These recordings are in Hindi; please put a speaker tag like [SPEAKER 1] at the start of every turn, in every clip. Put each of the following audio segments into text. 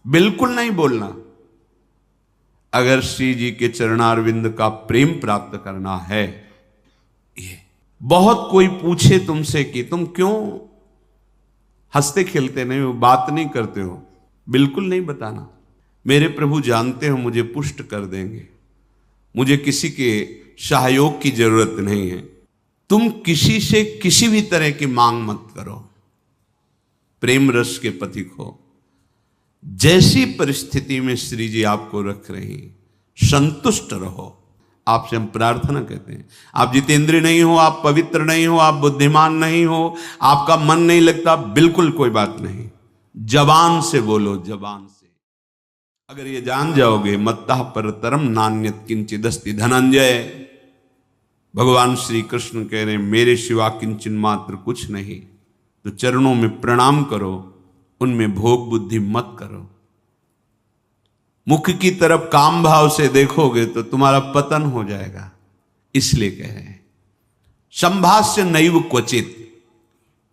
[SPEAKER 1] बिल्कुल नहीं बोलना। अगर श्री जी के चरणारविंद का प्रेम प्राप्त करना है, ये बहुत कोई पूछे तुमसे कि तुम क्यों हंसते खेलते नहीं हो, बात नहीं करते हो, बिल्कुल नहीं बताना। मेरे प्रभु जानते हो मुझे पुष्ट कर देंगे, मुझे किसी के सहयोग की जरूरत नहीं है। तुम किसी से किसी भी तरह की मांग मत करो, प्रेम रस के पथिक हो। जैसी परिस्थिति में श्री जी आपको रख रही, संतुष्ट रहो। आपसे हम प्रार्थना कहते हैं, आप जितेंद्रिय नहीं हो, आप पवित्र नहीं हो, आप बुद्धिमान नहीं हो, आपका मन नहीं लगता, बिल्कुल कोई बात नहीं। जबान से बोलो, जबान से। अगर ये जान जाओगे, मत्तः परतरम नान्यत किंचिदस्ति धनंजय। भगवान श्री कृष्ण कह रहे हैं मेरे सिवा किंचन मात्र कुछ नहीं, तो चरणों में प्रणाम करो, उनमें भोग बुद्धि मत करो। मुख की तरफ काम भाव से देखोगे तो तुम्हारा पतन हो जाएगा। इसलिए कह रहे हैं संभाष्य नैव क्वचित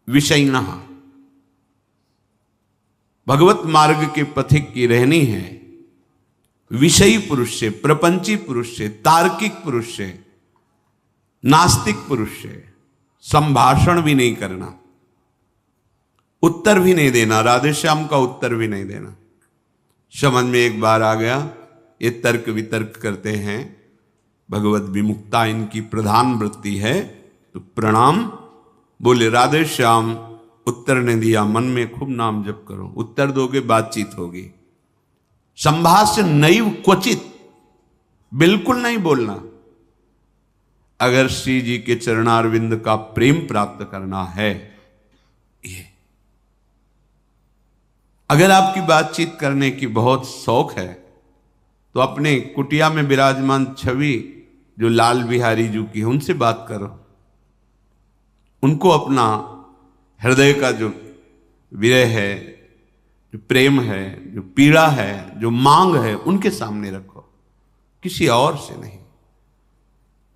[SPEAKER 1] विषयिणः। भगवत मार्ग के पथिक की रहनी है विषयी पुरुष से, प्रपंची पुरुष से, तार्किक पुरुष से, नास्तिक पुरुष से संभाषण भी नहीं करना, उत्तर भी नहीं देना, राधे श्याम का उत्तर भी नहीं देना। समझ में एक बार आ गया, ये तर्क वितर्क करते हैं, भगवत विमुक्ता इनकी प्रधान वृत्ति है, तो प्रणाम बोले राधे श्याम, उत्तर ने दिया, मन में खूब नाम जप करो, उत्तर दोगे बातचीत होगी। संभाष्य नैव क्वचित, बिल्कुल नहीं बोलना। अगर श्री जी के चरणारविंद का प्रेम प्राप्त करना है, ये अगर आपकी बातचीत करने की बहुत शौक है तो अपने कुटिया में विराजमान छवि जो लाल बिहारी जी की है उनसे बात करो। उनको अपना हृदय का जो विरह है, जो प्रेम है, जो पीड़ा है, जो मांग है, उनके सामने रखो, किसी और से नहीं।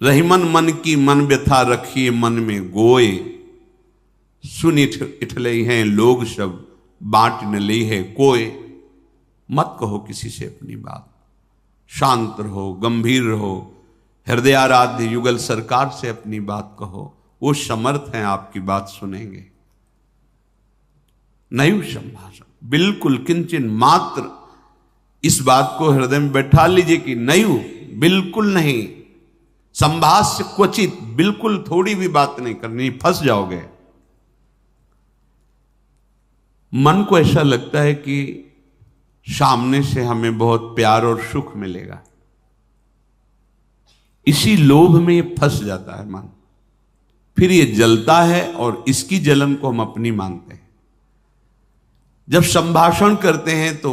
[SPEAKER 1] रही मन की मन व्यथा रखिए मन में गोए, सुन इठलई हैं लोग सब बांट न ली है कोई। मत कहो किसी से अपनी बात, शांत रहो, गंभीर रहो, हृदयाराध्य युगल सरकार से अपनी बात कहो, वो समर्थ हैं आपकी बात सुनेंगे। नैव संभाषण, बिल्कुल किंचन मात्र इस बात को हृदय में बैठा लीजिए कि नैव, बिल्कुल नहीं। संभाष्य क्वचित, बिल्कुल थोड़ी भी बात नहीं करनी, फंस जाओगे। मन को ऐसा लगता है कि सामने से हमें बहुत प्यार और सुख मिलेगा, इसी लोभ में ये फंस जाता है मन, फिर ये जलता है और इसकी जलन को हम अपनी मानते हैं। जब संभाषण करते हैं तो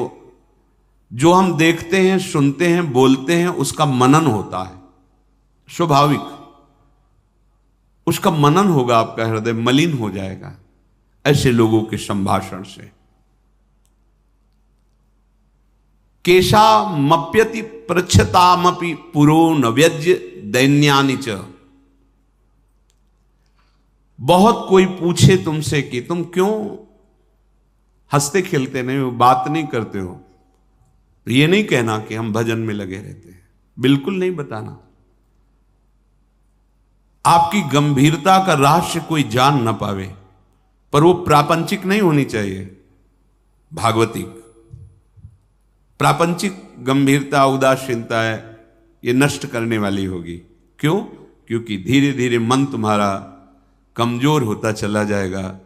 [SPEAKER 1] जो हम देखते हैं, सुनते हैं, बोलते हैं, उसका मनन होता है, स्वाभाविक उसका मनन होगा, आपका हृदय मलिन हो जाएगा ऐसे लोगों के संभाषण से। केशा मप्यति पृच्छतामपि पुरो न व्यज्य दैन्यानि च। बहुत कोई पूछे तुमसे कि तुम क्यों हंसते खेलते नहीं हो, बात नहीं करते हो, तो ये नहीं कहना कि हम भजन में लगे रहते हैं, बिल्कुल नहीं बताना। आपकी गंभीरता का रहस्य कोई जान ना पावे, पर वो प्रापंचिक नहीं होनी चाहिए, भागवतिक। प्रापंचिक गंभीरता, उदासीनता है, ये नष्ट करने वाली होगी। क्यों? क्योंकि धीरे धीरे मन तुम्हारा कमजोर होता चला जाएगा,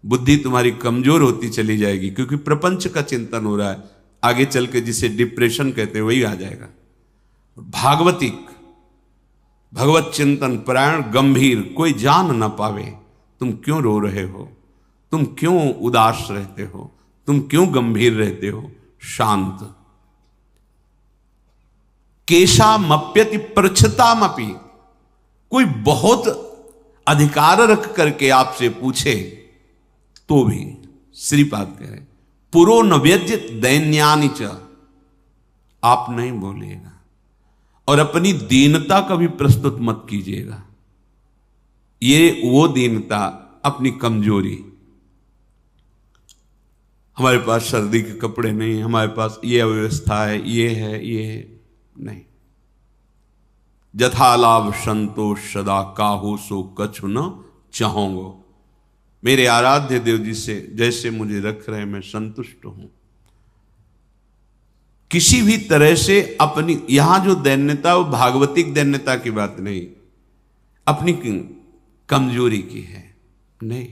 [SPEAKER 1] बुद्धि तुम्हारी कमजोर होती चली जाएगी, क्योंकि प्रपंच का चिंतन हो रहा है। आगे चल के जिसे डिप्रेशन कहते हैं वही आ जाएगा। भागवतिक, भगवत चिंतन परायण, गंभीर, कोई जान ना पावे तुम क्यों रो रहे हो, तुम क्यों उदास रहते हो, तुम क्यों गंभीर रहते हो, शांत। केशा मप्यति पृच्छतामपि, कोई बहुत अधिकार रख करके आपसे पूछे तो भी श्रीपाद कह रहे पुरो न व्यज्य दैन्यानि च, आप नहीं बोलिएगा और अपनी दीनता का भी प्रस्तुत मत कीजिएगा। ये वो दीनता, अपनी कमजोरी। हमारे पास सर्दी के कपड़े नहीं, हमारे पास ये अव्यवस्था है, ये है, ये है, नहीं। जथा लाभ संतोष सदा काहू सो कछु न चाहूंगो। मेरे आराध्य देव जी से जैसे मुझे रख रहे मैं संतुष्ट हूं। किसी भी तरह से अपनी, यहां जो दैन्यता वो भागवतिक दैन्यता की बात नहीं, अपनी कमजोरी की है। नहीं,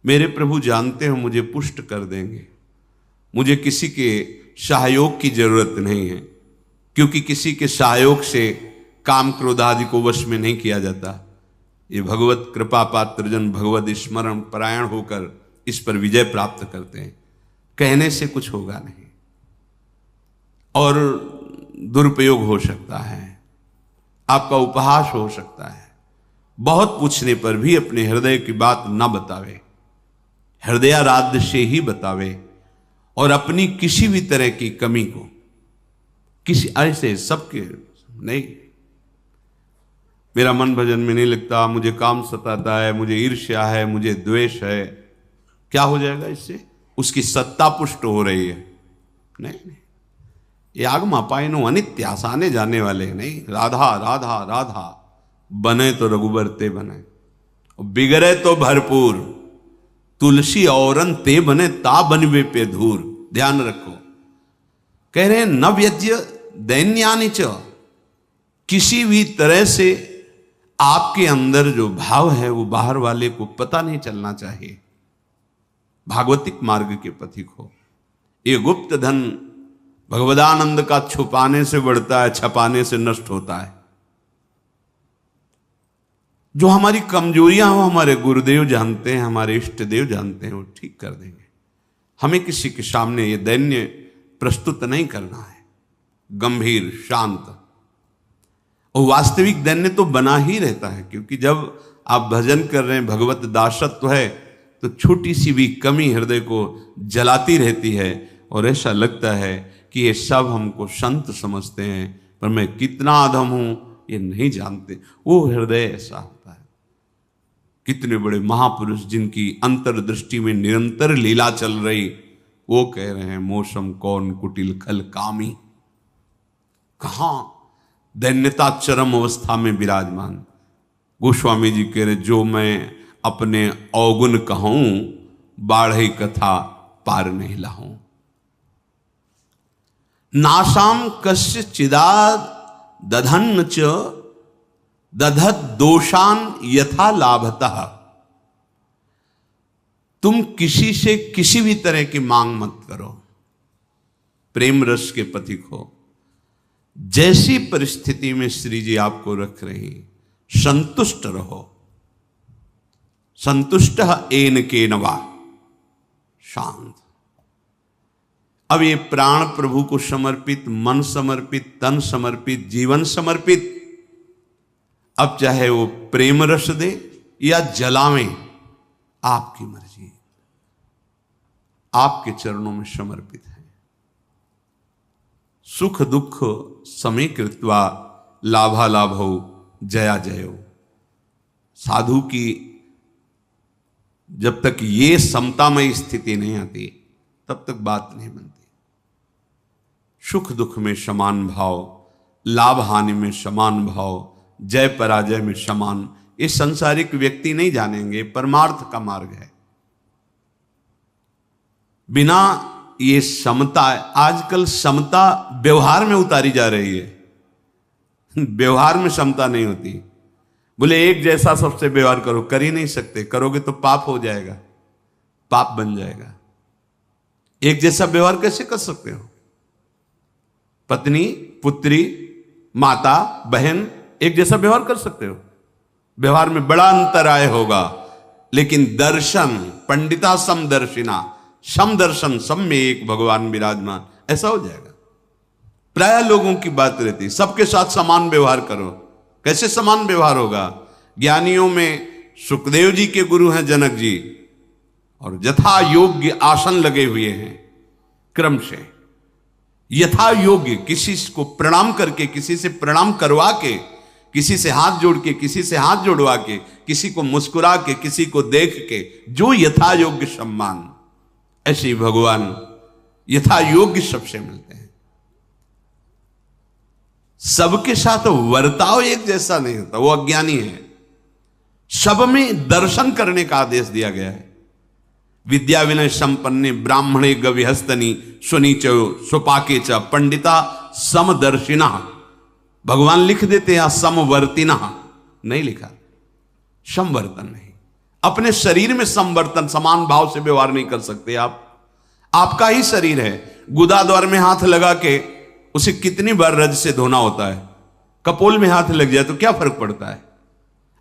[SPEAKER 1] मेरे प्रभु जानते हो मुझे पुष्ट कर देंगे, मुझे किसी के सहयोग की जरूरत नहीं है, क्योंकि किसी के सहयोग से काम क्रोध आदि को वश में नहीं किया जाता। ये भगवत कृपा पात्र जन भगवत स्मरण परायण होकर इस पर विजय प्राप्त करते हैं। कहने से कुछ होगा नहीं और दुरुपयोग हो सकता है, आपका उपहास हो सकता है। बहुत पूछने पर भी अपने हृदय की बात न बतावे, हृदयाराध्य से ही बतावे, और अपनी किसी भी तरह की कमी को किसी ऐसे सबके नहीं, मेरा मन भजन में नहीं लगता, मुझे काम सताता है, मुझे ईर्ष्या है, मुझे द्वेष है, क्या हो जाएगा इससे? उसकी सत्ता पुष्ट हो रही है। नहीं नहीं, ये आगमा पायनो अनित्य, आसाने जाने वाले नहीं। राधा राधा राधा, बने तो रघुबर ते बने, बिगड़े तो भरपूर, तुलसी औरन ते बने ता बनवे पे धूर। ध्यान रखो, कह रहे हैं न व्यज्य दैन्यानि च, किसी भी तरह से आपके अंदर जो भाव है वो बाहर वाले को पता नहीं चलना चाहिए। भागवतिक मार्ग के पथिक हो। ये गुप्त धन भगवदानंद का छुपाने से बढ़ता है, छपाने से नष्ट होता है। जो हमारी कमजोरियां हो हमारे गुरुदेव जानते हैं, हमारे इष्ट देव जानते हैं, वो ठीक कर देंगे। हमें किसी के सामने ये दैन्य प्रस्तुत नहीं करना है, गंभीर शांत। और वास्तविक दैन्य तो बना ही रहता है, क्योंकि जब आप भजन कर रहे हैं, भगवत दासत्व है, तो छोटी सी भी कमी हृदय को जलाती रहती है और ऐसा लगता है कि ये सब हमको संत समझते हैं, पर मैं कितना अधम हूं ये नहीं जानते। वो हृदय ऐसा होता है। कितने बड़े महापुरुष जिनकी अंतर्दृष्टि में निरंतर लीला चल रही, वो कह रहे हैं मौसम कौन कुटिल खल कामी। कहां दैन्यता चरम अवस्था में विराजमान। गोस्वामी जी कह रहे जो मैं अपने अवगुण कहूं, बाढ़ई कथा पार नहीं लाऊं। नासाम कस्य चिदाद दधन्न च दधत दोषान यथा लाभतः। तुम किसी से किसी भी तरह की मांग मत करो, प्रेम रस के पथिक हो। जैसी परिस्थिति में श्री जी आपको रख रही, संतुष्ट रहो। संतुष्ट एन के नवा, शांत। अब ये प्राण प्रभु को समर्पित, मन समर्पित, तन समर्पित, जीवन समर्पित। अब चाहे वो प्रेम रस दे या जलावें, आपकी मर्जी, आपके चरणों में समर्पित है। सुख दुख समीकृत्वा लाभालाभौ जया जयो। साधु की जब तक ये समतामय स्थिति नहीं आती तब तक बात नहीं बनती। सुख दुख में समान भाव, लाभ हानि में समान भाव, जय पराजय में समान, ये संसारिक व्यक्ति नहीं जानेंगे। परमार्थ का मार्ग है। बिना ये समता, आजकल समता व्यवहार में उतारी जा रही है। व्यवहार में समता नहीं होती। बोले एक जैसा सबसे व्यवहार करो, कर ही नहीं सकते। करोगे तो पाप हो जाएगा, पाप बन जाएगा। एक जैसा व्यवहार कैसे कर सकते हो? पत्नी, पुत्री, माता, बहन एक जैसा व्यवहार कर सकते हो? व्यवहार में बड़ा अंतराय होगा, लेकिन दर्शन, पंडिता समदर्शिना, समदर्शन, सब में एक भगवान विराजमान, ऐसा हो जाएगा। प्राय लोगों की बात रहती, सबके साथ समान व्यवहार करो। कैसे समान व्यवहार होगा? ज्ञानियों में सुखदेव जी के गुरु हैं जनक जी, और यथा योग्य आसन लगे हुए हैं। क्रम से यथा योग्य, किसी को प्रणाम करके, किसी से प्रणाम करवा के, किसी से हाथ जोड़ के, किसी से हाथ जोड़वा के, किसी को मुस्कुरा के, किसी को देख के, जो यथा योग्य सम्मान। ऐसे ही भगवान यथा योग्य सबसे मिलते हैं। सबके साथ वर्ताव एक जैसा नहीं होता, वो अज्ञानी है। सब में दर्शन करने का आदेश दिया गया है। विद्या विनय संपन्ने ब्राह्मणे गविहस्तनी स्वनीच स्वपाके च पंडिता समदर्शिना। भगवान लिख देते हैं समवर्तिना, नहीं लिखा समवर्तन नहीं। अपने शरीर में समवर्तन, समान भाव से व्यवहार नहीं कर सकते आप। आपका ही शरीर है, गुदा द्वार में हाथ लगा के उसे कितनी बार रज से धोना होता है। कपोल में हाथ लग जाए तो क्या फर्क पड़ता है।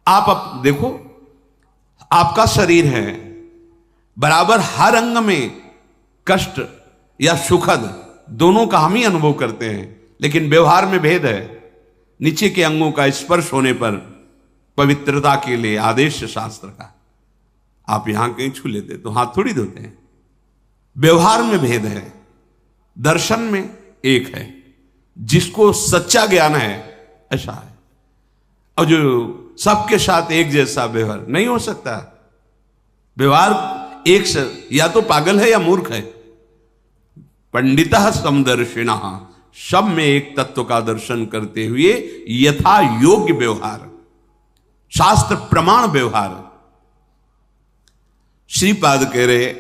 [SPEAKER 1] आप देखो, आपका शरीर है, बराबर हर अंग में कष्ट या सुखद दोनों का हम ही अनुभव करते हैं, लेकिन व्यवहार में भेद है। नीचे के अंगों का स्पर्श होने पर पवित्रता के लिए आदेश शास्त्र का, आप यहां कहीं छू लेते तो हाथ थोड़ी धोते हैं। व्यवहार में भेद है, दर्शन में एक है। जिसको सच्चा ज्ञान है ऐसा है, और जो सबके साथ एक जैसा व्यवहार नहीं हो सकता। व्यवहार एक से या तो पागल है या मूर्ख है। पंडितः समदर्शिना, सब में एक तत्व का दर्शन करते हुए यथा योग्य व्यवहार, शास्त्र प्रमाण व्यवहार। श्रीपाद कह रहे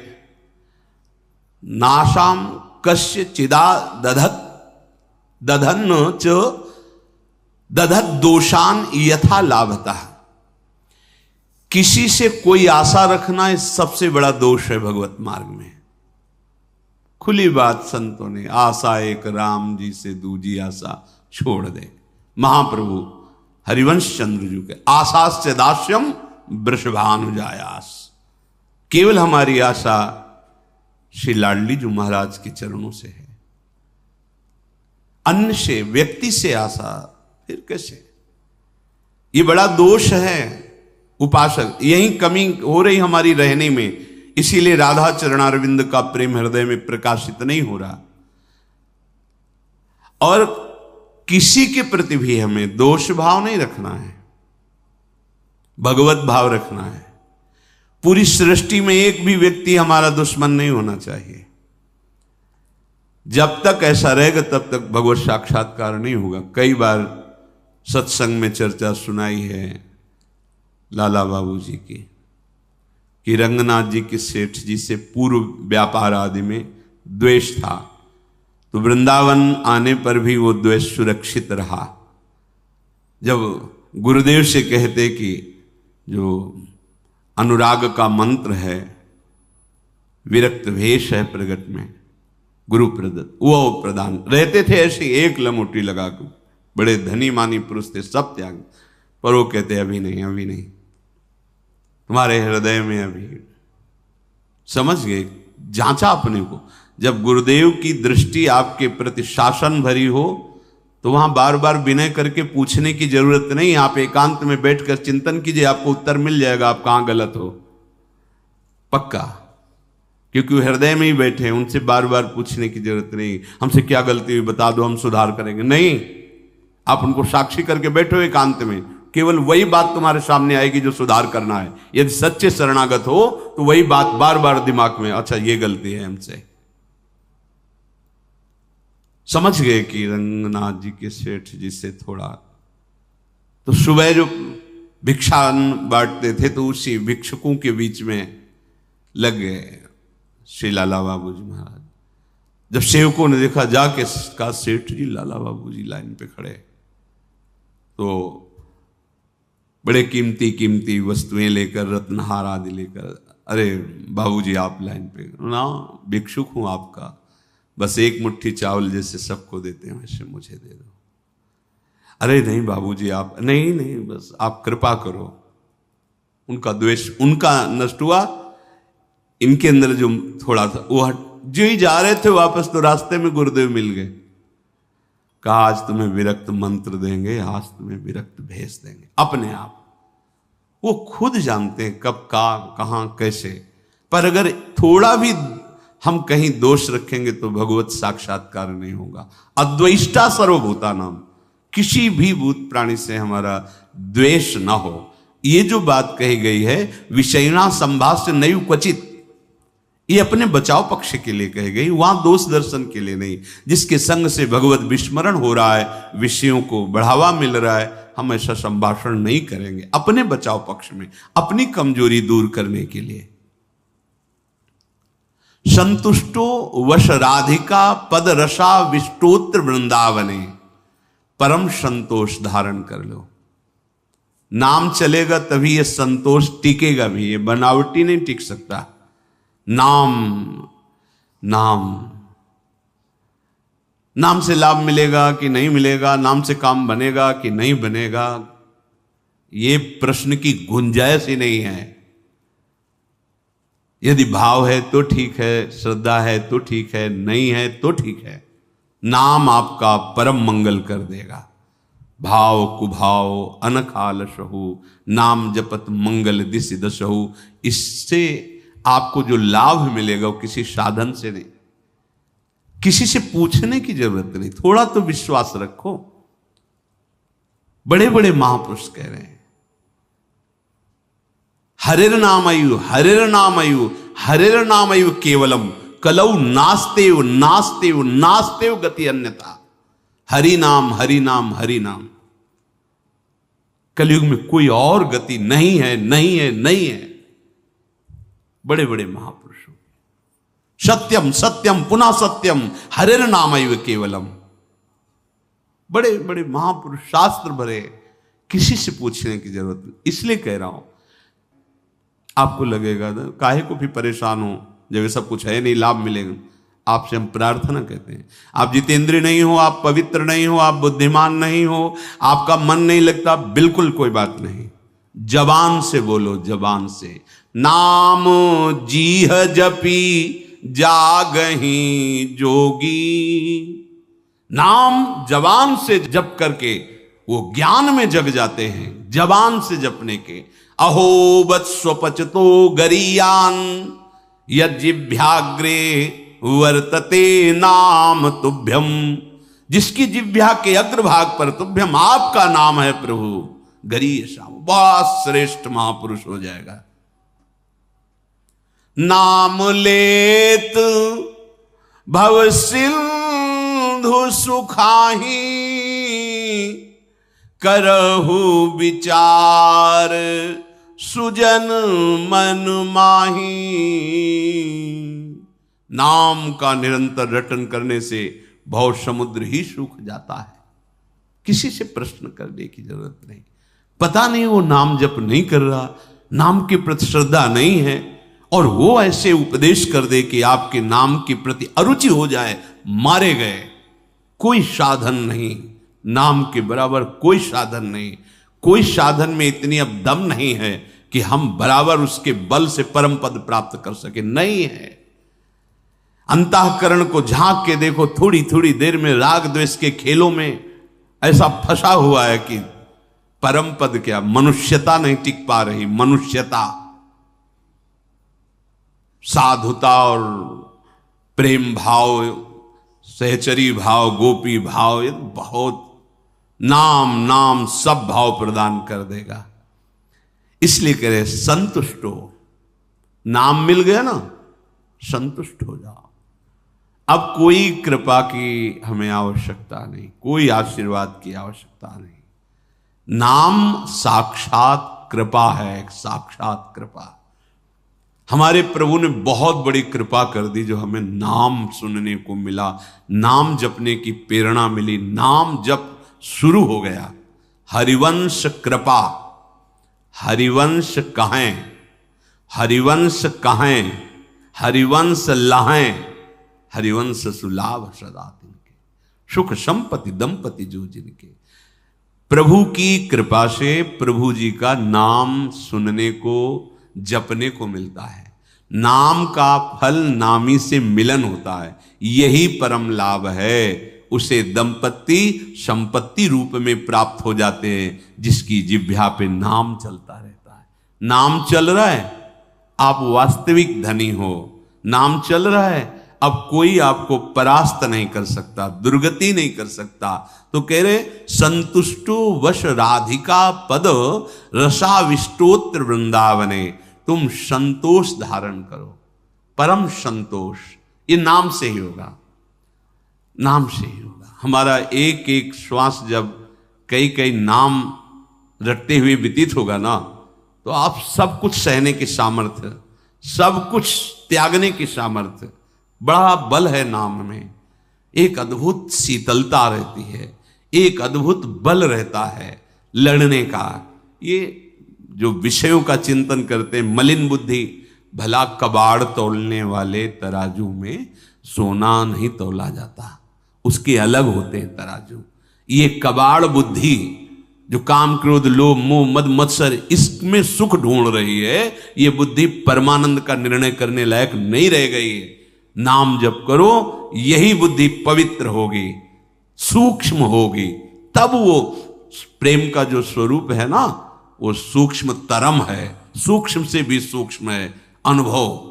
[SPEAKER 1] नाशाम कस्य चिदा दधत दधन च दधत दोषान यथा लाभता। किसी से कोई आशा रखना इस सबसे बड़ा दोष है भगवत मार्ग में। खुली बात संतों ने, आशा एक राम जी से दूजी आशा छोड़ दे। महाप्रभु हरिवंश चंद्र जी के आशास्य दास्यम वृषभानुजायास। केवल हमारी आशा श्री लाडली जी महाराज के चरणों से है, अन्य से, व्यक्ति से आशा फिर कैसे। ये बड़ा दोष है उपासक, यही कमी हो रही हमारी रहने में। इसीलिए राधा चरणारविंद का प्रेम हृदय में प्रकाशित नहीं हो रहा। और किसी के प्रति भी हमें दोष भाव नहीं रखना है, भगवत भाव रखना है। पूरी सृष्टि में एक भी व्यक्ति हमारा दुश्मन नहीं होना चाहिए। जब तक ऐसा रहेगा तब तक भगवत साक्षात्कार नहीं होगा। कई बार सत्संग में चर्चा सुनाई है लाला बाबू जी की, कि रंगनाथ जी के सेठ जी से पूर्व व्यापार आदि में द्वेष था, तो वृंदावन आने पर भी वो द्वेष सुरक्षित रहा। जब गुरुदेव से कहते कि जो अनुराग का मंत्र है, विरक्त भेष है प्रगट में गुरु प्रदत्त, वो प्रदान रहते थे। ऐसे एक लमोटी लगा के, बड़े धनी मानी पुरुष थे, सब त्याग, पर वो कहते अभी नहीं, अभी नहीं, तुम्हारे हृदय में अभी। समझ गए, जांचा अपने को। जब गुरुदेव की दृष्टि आपके प्रति शासन भरी हो तो वहां बार बार विनय करके पूछने की जरूरत नहीं। आप एकांत में बैठकर चिंतन कीजिए, आपको उत्तर मिल जाएगा आप कहां गलत हो, पक्का। क्योंकि वो हृदय में ही बैठे हैं, उनसे बार बार पूछने की जरूरत नहीं, हमसे क्या गलती हुई बता दो, हम सुधार करेंगे। नहीं, आप उनको साक्षी करके बैठो एकांत में, केवल वही बात तुम्हारे सामने आएगी जो सुधार करना है। यदि सच्चे शरणागत हो तो वही बात बार बार दिमाग में, अच्छा ये गलती है हमसे। समझ गए कि रंगनाथ जी के सेठ जी से थोड़ा, तो सुबह जो भिक्षा बांटते थे तो उसी भिक्षुकों के बीच में लग गए श्री लाला बाबू जी महाराज। जब सेवकों ने देखा, जाके कहा सेठ जी लाला बाबू जी लाइन पे खड़े, तो बड़े कीमती कीमती वस्तुएं लेकर, रत्नहार आदि लेकर, अरे बाबूजी आप लाइन पे ना, भिक्षुक हूं आपका, बस एक मुट्ठी चावल जैसे सबको देते हैं वैसे मुझे दे दो। अरे नहीं बाबूजी आप, नहीं नहीं बस आप कृपा करो। उनका द्वेष उनका नष्ट हुआ, इनके अंदर जो थोड़ा था वो जो ही जा रहे थे वापस तो रास्ते में गुरुदेव मिल गए। कहा आज तुम्हें विरक्त मंत्र देंगे, आज तुम्हें विरक्त भेज देंगे। अपने आप वो खुद जानते हैं कब कहां कैसे, पर अगर थोड़ा भी हम कहीं दोष रखेंगे तो भगवत साक्षात्कार नहीं होगा। अद्वेष्टा सर्वभूता नाम, किसी भी भूत प्राणी से हमारा द्वेष ना हो। ये जो बात कही गई है, विषयणा संभाष्य नैव क्वचित, ये अपने बचाव पक्ष के लिए कही गई, वहां दोष दर्शन के लिए नहीं। जिसके संग से भगवत विस्मरण हो रहा है, विषयों को बढ़ावा मिल रहा है, हम ऐसा संभाषण नहीं करेंगे, अपने बचाव पक्ष में, अपनी कमजोरी दूर करने के लिए। संतुष्टो वश राधिका पद रसा विष्टोत्र वृंदावने, परम संतोष धारण कर लो। नाम चलेगा तभी ये संतोष टिकेगा भी, ये बनावटी नहीं टिक सकता। नाम नाम नाम से लाभ मिलेगा कि नहीं मिलेगा, नाम से काम बनेगा कि नहीं बनेगा, ये प्रश्न की गुंजाइश ही नहीं है। यदि भाव है तो ठीक है, श्रद्धा है तो ठीक है, नहीं है तो ठीक है। नाम आपका परम मंगल कर देगा। भाव कुभाव अनखाल सहु, नाम जपत मंगल दिस दसहु। इससे आपको जो लाभ मिलेगा वो किसी साधन से नहीं, किसी से पूछने की जरूरत नहीं, थोड़ा तो विश्वास रखो। बड़े बड़े महापुरुष कह रहे हैं, हरिर नाम आयु, हरिर नाम आयु, हरिर नाम आयु केवलम, कलौ नास्तेव नास्तेव नास्तेव गति अन्यथा। हरि नाम हरि नाम हरि नाम, कलयुग में कोई और गति नहीं है, नहीं है, नहीं है। बड़े बड़े महापुरुषों, सत्यम सत्यम पुनः सत्यम हरिर नामैव केवलम, बड़े बड़े महापुरुष शास्त्र भरे, किसी से पूछने की जरूरत नहीं। इसलिए कह रहा हूं, आपको लगेगा ना काहे को भी परेशान हो, जब सब कुछ है नहीं, लाभ मिलेगा। आपसे हम प्रार्थना कहते हैं, आप जितेंद्रिय नहीं हो, आप पवित्र नहीं हो, आप बुद्धिमान नहीं हो, आपका मन नहीं लगता, बिल्कुल कोई बात नहीं। जबान से बोलो, जबान से, नाम जीह जपी जागही जोगी। नाम जबान से जप करके वो ज्ञान में जग जाते हैं, जबान से जपने के। अहो वत्स्वपचतो गरीयान यज्जिभ्याग्रे वर्तते नाम तुभ्यम। जिसकी जिह्वा के अग्रभाग पर तुभ्यम आपका नाम है प्रभु, गरीय श्याम, बहुत श्रेष्ठ महापुरुष हो जाएगा। नाम लेत भव सिंधु सुखाही, करहु विचार सुजन मन माही। नाम का निरंतर रटन करने से भव समुद्र ही सूख जाता है, किसी से प्रश्न करने की जरूरत नहीं। पता नहीं वो नाम जप नहीं कर रहा, नाम के प्रति श्रद्धा नहीं है, और वो ऐसे उपदेश कर दे कि आपके नाम के प्रति अरुचि हो जाए, मारे गए। कोई साधन नहीं, नाम के बराबर कोई साधन नहीं। कोई साधन में इतनी अब दम नहीं है कि हम बराबर उसके बल से परम पद प्राप्त कर सके, नहीं है। अंतःकरण को झांक के देखो, थोड़ी थोड़ी देर में राग द्वेष के खेलों में ऐसा फंसा हुआ है कि परम पद क्या, मनुष्यता नहीं टिक पा रही। मनुष्यता, साधुता और प्रेम भाव, सहचरी भाव, गोपी भाव, ये बहुत नाम नाम सब भाव प्रदान कर देगा। इसलिए कह रहे संतुष्ट हो। नाम मिल गया ना, संतुष्ट हो जाओ। अब कोई कृपा की हमें आवश्यकता नहीं, कोई आशीर्वाद की आवश्यकता नहीं। नाम साक्षात कृपा है, एक साक्षात कृपा। हमारे प्रभु ने बहुत बड़ी कृपा कर दी, जो हमें नाम सुनने को मिला, नाम जपने की प्रेरणा मिली, नाम जप शुरू हो गया। हरिवंश कृपा, हरिवंश कहें, हरिवंश कहें, हरिवंश लहें, हरिवंश सुलाभ सदा तिनके, सुख संपत्ति दंपति जो जिनके। प्रभु की कृपा से प्रभु जी का नाम सुनने को, जपने को मिलता है। नाम का फल नामी से मिलन होता है, यही परम लाभ है। उसे दंपति संपत्ति रूप में प्राप्त हो जाते हैं, जिसकी जिह्वा पे नाम चलता रहता है। नाम चल रहा है, आप वास्तविक धनी हो। नाम चल रहा है, अब कोई आपको परास्त नहीं कर सकता, दुर्गति नहीं कर सकता। तो कह रहे संतुष्टो वश राधिका पद रसाविष्टोत्र वृंदावने, तुम संतोष धारण करो। परम संतोष, ये नाम से ही होगा, नाम से ही होगा। हमारा एक एक श्वास जब कई कई नाम रटते हुए व्यतीत होगा ना, तो आप सब कुछ सहने की सामर्थ्य, सब कुछ त्यागने की सामर्थ्य, बड़ा बल है नाम में। एक अद्भुत शीतलता रहती है, एक अद्भुत बल रहता है लड़ने का। ये जो विषयों का चिंतन करते हैं, मलिन बुद्धि, भला कबाड़ तोलने वाले तराजू में सोना नहीं तोला जाता, उसके अलग होते हैं तराजू। ये कबाड़ बुद्धि जो काम क्रोध लोभ मोह मद मत्सर इसमें सुख ढूंढ रही है, ये बुद्धि परमानंद का निर्णय करने लायक नहीं रह गई है। नाम जप करो, यही बुद्धि पवित्र होगी, सूक्ष्म होगी, तब वो प्रेम का जो स्वरूप है ना, वो सूक्ष्म तरम है, सूक्ष्म से भी सूक्ष्म है अनुभव।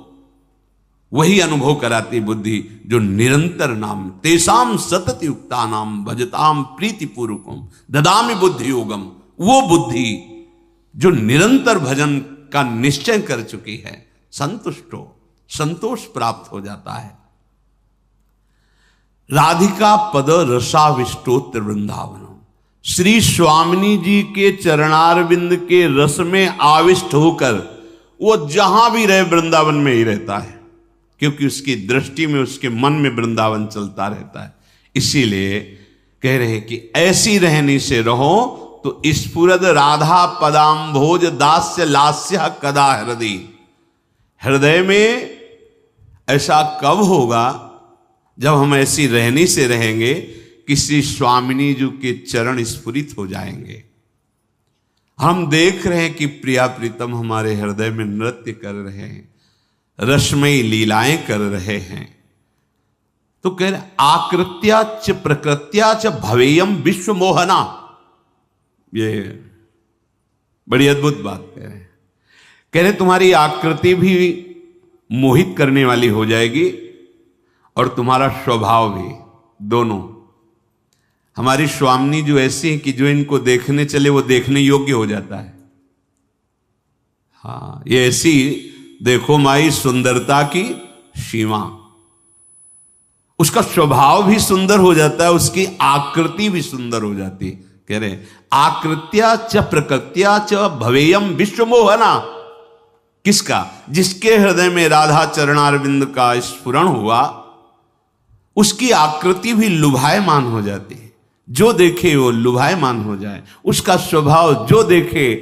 [SPEAKER 1] वही अनुभव कराती बुद्धि जो निरंतर नाम, तेसाम सतत युक्ता नाम भजताम प्रीति पूर्वकम ददामि बुद्धि योगम। वो बुद्धि जो निरंतर भजन का निश्चय कर चुकी है, संतुष्टो, संतोष प्राप्त हो जाता है। राधिका पद रसाविष्टोत्र वृंदावनम, श्री स्वामिनी जी के चरणारविंद के रस में आविष्ट होकर वो जहां भी रहे वृंदावन में ही रहता है, क्योंकि उसकी दृष्टि में, उसके मन में वृंदावन चलता रहता है। इसीलिए कह रहे हैं कि ऐसी रहनी से रहो तो स्फुरद राधा पदाम्भोज दास्य लास्य कदा हृदय। हृदय में ऐसा कब होगा जब हम ऐसी रहनी से रहेंगे कि श्री स्वामिनी जी के चरण स्फुरित हो जाएंगे। हम देख रहे हैं कि प्रिया प्रीतम हमारे हृदय में नृत्य कर रहे हैं, रसमयी लीलाएं कर रहे हैं। तो कह रहे आकृत्या च प्रकृत्या च भवेयम विश्व मोहना। ये बड़ी अद्भुत बात कह रहे तुम्हारी आकृति भी मोहित करने वाली हो जाएगी और तुम्हारा स्वभाव भी, दोनों। हमारी स्वामिनी जो ऐसी है कि जो इनको देखने चले वो देखने योग्य हो जाता है। हाँ, ये ऐसी देखो माई सुंदरता की सीमा, उसका स्वभाव भी सुंदर हो जाता है, उसकी आकृति भी सुंदर हो जाती है। कह रहे आकृत्या च प्रकृत्या च भवेयम विश्व मोहना। किसका? जिसके हृदय में राधा चरणारविंद का स्फुरण हुआ, उसकी आकृति भी लुभायमान हो जाती है। जो देखे वो लुभायमान हो जाए। उसका स्वभाव जो देखे,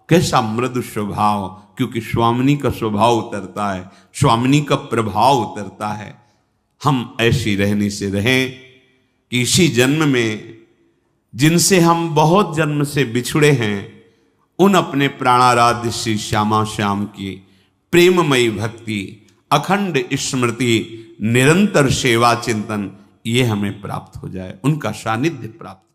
[SPEAKER 1] कैसा मृदु स्वभाव, क्योंकि स्वामिनी का स्वभाव उतरता है, स्वामिनी का प्रभाव उतरता है। हम ऐसी रहनी से रहें कि इसी जन्म में जिनसे हम बहुत जन्म से बिछुड़े हैं, उन अपने प्राणाराध्य श्री श्यामा श्याम की प्रेममयी भक्ति, अखंड स्मृति, निरंतर सेवा चिंतन, ये हमें प्राप्त हो जाए, उनका सानिध्य प्राप्त।